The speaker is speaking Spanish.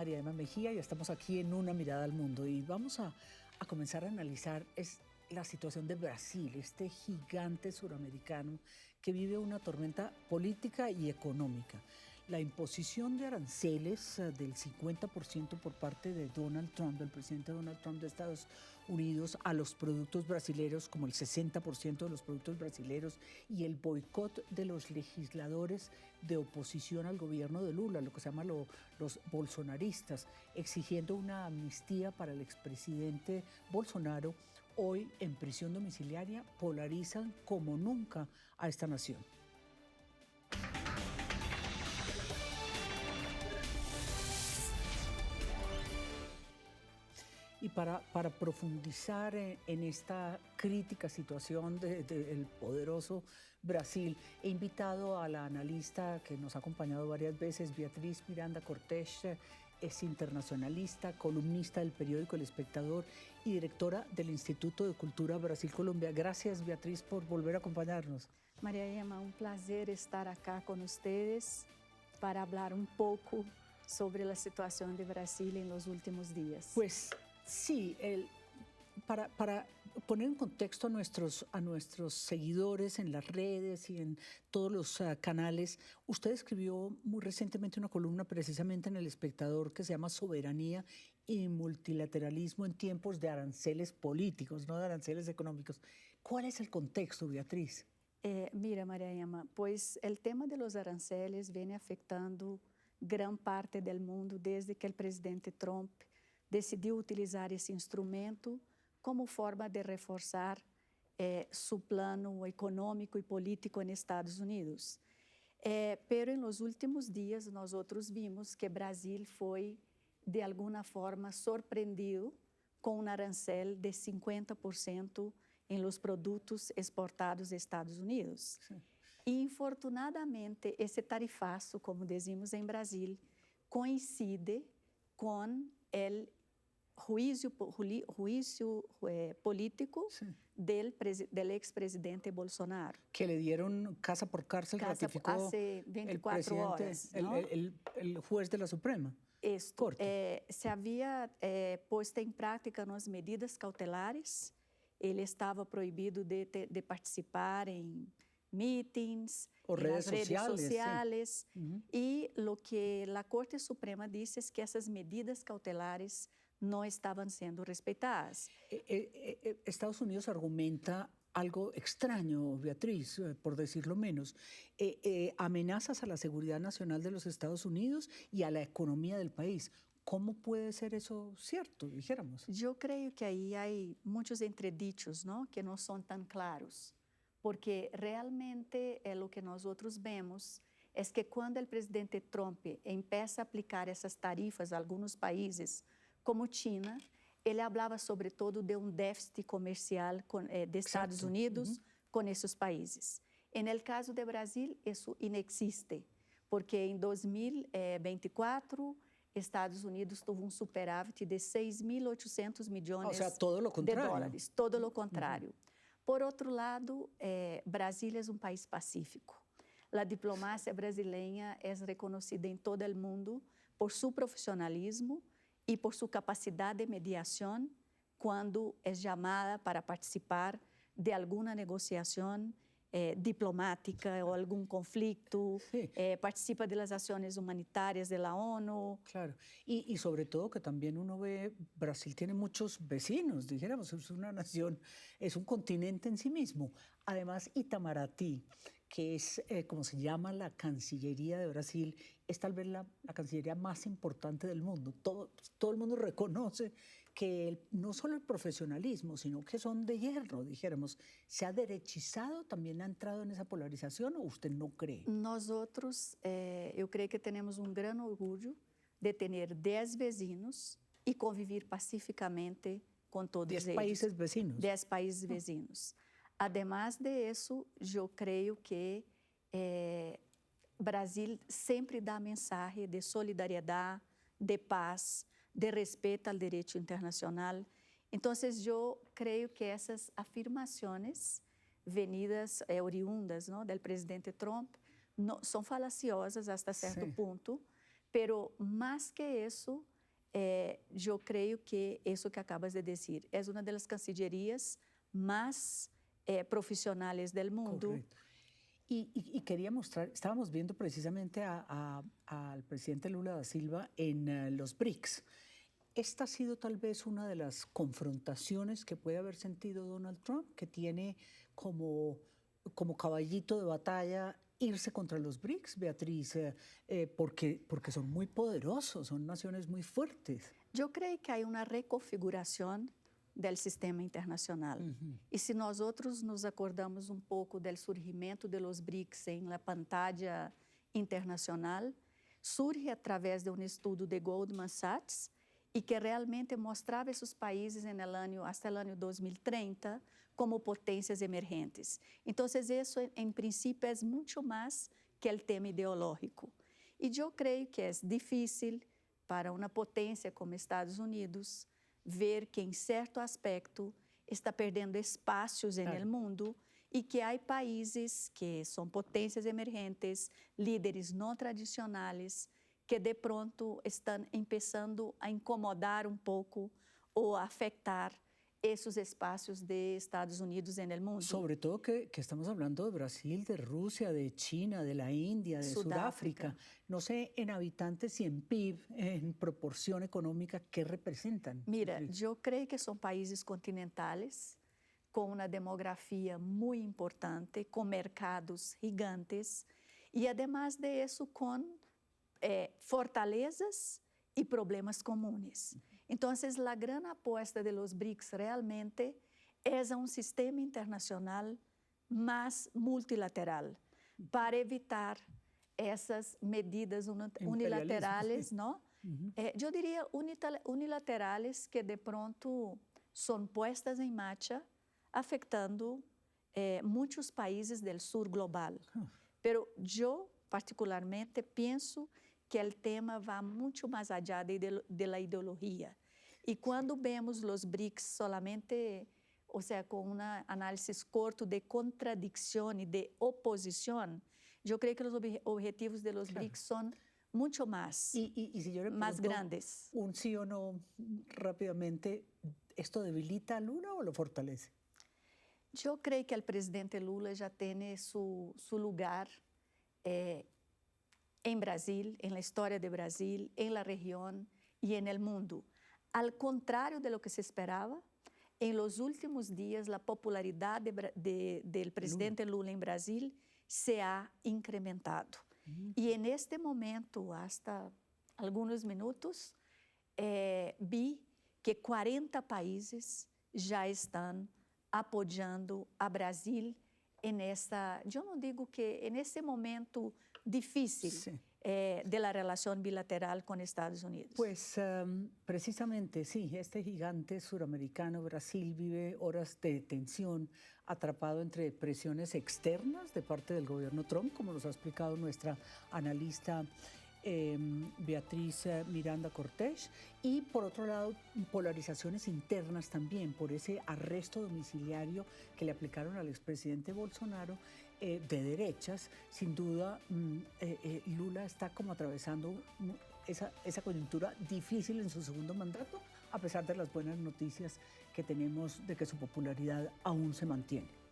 María Emma Mejía y estamos aquí en Una Mirada al Mundo y vamos a comenzar a analizar la situación de Brasil, este gigante suramericano que vive una tormenta política y económica. La imposición de aranceles del 50% por parte de Donald Trump, del presidente Donald Trump de Estados Unidos, a los productos brasileños, como el 60% de los productos brasileños, y el boicot de los legisladores de oposición al gobierno de Lula, lo que se llama los bolsonaristas, exigiendo una amnistía para el expresidente Bolsonaro, hoy en prisión domiciliaria, polarizan como nunca a esta nación. Y para profundizar en esta crítica situación del poderoso Brasil, he invitado a la analista que nos ha acompañado varias veces, Beatriz Miranda Cortés. Es internacionalista, columnista del periódico El Espectador y directora del Instituto de Cultura Brasil-Colombia. Gracias, Beatriz, por volver a acompañarnos. María Emma, un placer estar acá con ustedes para hablar un poco sobre la situación de Brasil en los últimos días. Pues sí, para poner en contexto a nuestros seguidores en las redes y en todos los canales, usted escribió muy recientemente una columna precisamente en El Espectador que se llama Soberanía y multilateralismo en tiempos de aranceles políticos, no de aranceles económicos. ¿Cuál es el contexto, Beatriz? Mira, María Emma, pues el tema de los aranceles viene afectando gran parte del mundo desde que el presidente Trump decidiu utilizar esse instrumento como forma de reforçar seu plano econômico e político nos Estados Unidos. Pero em los últimos dias nós outros vimos que Brasil foi de alguma forma surpreendido com um arancel de 50% em los produtos exportados aos Estados Unidos. Sim. E infortunadamente esse tarifaço, como dizemos em Brasil, coincide com o juízo político del expresidente Bolsonaro. Que le dieron casa por cárcel, ratificó hace 24 horas, ¿no? el juez de la Suprema. Esto, se havia posto em prática umas medidas cautelares. Ele estava proibido de participar em meetings, en redes sociales. Sí. Y lo que la Corte Suprema dice es que esas medidas cautelares no estaban siendo respetadas. Estados Unidos argumenta algo extraño, Beatriz, por decirlo menos, amenazas a la seguridad nacional de los Estados Unidos y a la economía del país. ¿Cómo puede ser eso cierto, dijéramos? Yo creo que ahí hay muchos entredichos, ¿no? Que no son tan claros, porque realmente lo que nosotros vemos es que cuando el presidente Trump empieza a aplicar esas tarifas a algunos países, como China, ele hablaba sobre todo de un déficit comercial de Estados Unidos con esos países. En el caso de Brasil, eso inexiste, porque en 2024 Estados Unidos tuvo un superávit de 6.800 millones todo lo de dólares. Todo lo contrario. Por outro lado, Brasil é um país pacífico. A diplomacia brasileira é reconhecida em todo o mundo por seu profissionalismo e por sua capacidade de mediação quando é chamada para participar de alguma negociação diplomática o algún conflicto, sí. Participa de las acciones humanitarias de la ONU. Claro, y sobre todo que también uno ve, Brasil tiene muchos vecinos, dijéramos, es una nación, es un continente en sí mismo. Además, Itamaraty, que es como se llama la Cancillería de Brasil, es tal vez la Cancillería más importante del mundo. Todo el mundo reconoce que no solo el profesionalismo, sino que son de hierro, dijéramos. ¿Se ha derechizado, también ha entrado en esa polarización o usted no cree? Nosotros, eu creio que temos um grande orgulho de ter 10 vizinhos e conviver pacificamente com todos 10 eles. 10 países vecinos. 10 países vecinos. Además de isso, eu creio que Brasil sempre dá mensagem de solidariedade, de paz, de respeito ao direito internacional. Então, eu creio que essas afirmações venidas, oriundas, ¿no?, do presidente Trump, são falaciosas até certo ponto, pero mais que isso, eu creio que isso que acabas de dizer é uma das cancillerías mais profissionais do mundo. Correcto. Y quería mostrar, estábamos viendo precisamente al presidente Lula da Silva en los BRICS. Esta ha sido tal vez una de las confrontaciones que puede haber sentido Donald Trump, que tiene como caballito de batalla irse contra los BRICS, Beatriz, porque son muy poderosos, son naciones muy fuertes. Eu creio que há uma reconfiguração do sistema internacional. E se nós outros nos acordamos um pouco do surgimento dos BRICS em la pantalla internacional, surge através de um estudo de Goldman Sachs e que realmente mostrava esses países até o ano 2030 como potências emergentes. Então, isso, em princípio, é muito mais que o tema ideológico. E eu creio que é difícil para uma potência como Estados Unidos ver que, em certo aspecto, está perdendo espaços no mundo e que há países que são potências emergentes, líderes não tradicionais, que de pronto estão começando a incomodar um pouco ou a afetar esses espaços de Estados Unidos no mundo. Sobre todo que estamos hablando de Brasil, de Rusia, de China, de la India, de Sudáfrica. No sé en habitantes y en PIB, en proporción económica, ¿qué representan? Mira, eu creio que são países continentais com uma demografia muito importante, com mercados gigantes e, además de isso, com fortalezas e problemas comuns. Então, a grande aposta de los BRICS realmente é um sistema internacional mais multilateral para evitar essas medidas unilaterais, não? Eu diria unilaterais que de pronto são postas em marcha, afetando muitos países do sul global. Pero eu particularmente penso que o tema vai muito mais adiante da ideologia. E quando vemos os BRICS solamente, ou seja, com uma análise curta de contradição e de oposição, eu creio que os objetivos dos BRICS são muito mais, mais grandes. Sí o no, rápidamente, ¿esto debilita a Lula o lo fortalece? Eu creio que o presidente Lula já tem seu lugar em Brasil, na história de Brasil, na região e no mundo. Al contrário de lo que se esperava, em los últimos dias, a popularidade do presidente Lula em Brasil se ha incrementado. E neste momento, hasta alguns minutos, vi que 40 países já estão apoiando a Brasil nessa, eu não digo que nesse momento difícil de la relación bilateral con Estados Unidos. Pues precisamente sí, este gigante suramericano, Brasil, vive horas de tensión, atrapado entre presiones externas de parte del gobierno Trump, como nos ha explicado nuestra analista Beatriz Miranda Cortés, y por otro lado polarizaciones internas también por ese arresto domiciliario que le aplicaron al expresidente Bolsonaro de derechas. Sin duda Lula está como atravesando esa coyuntura difícil en su segundo mandato, a pesar de las buenas noticias que tenemos de que su popularidad aún se mantiene.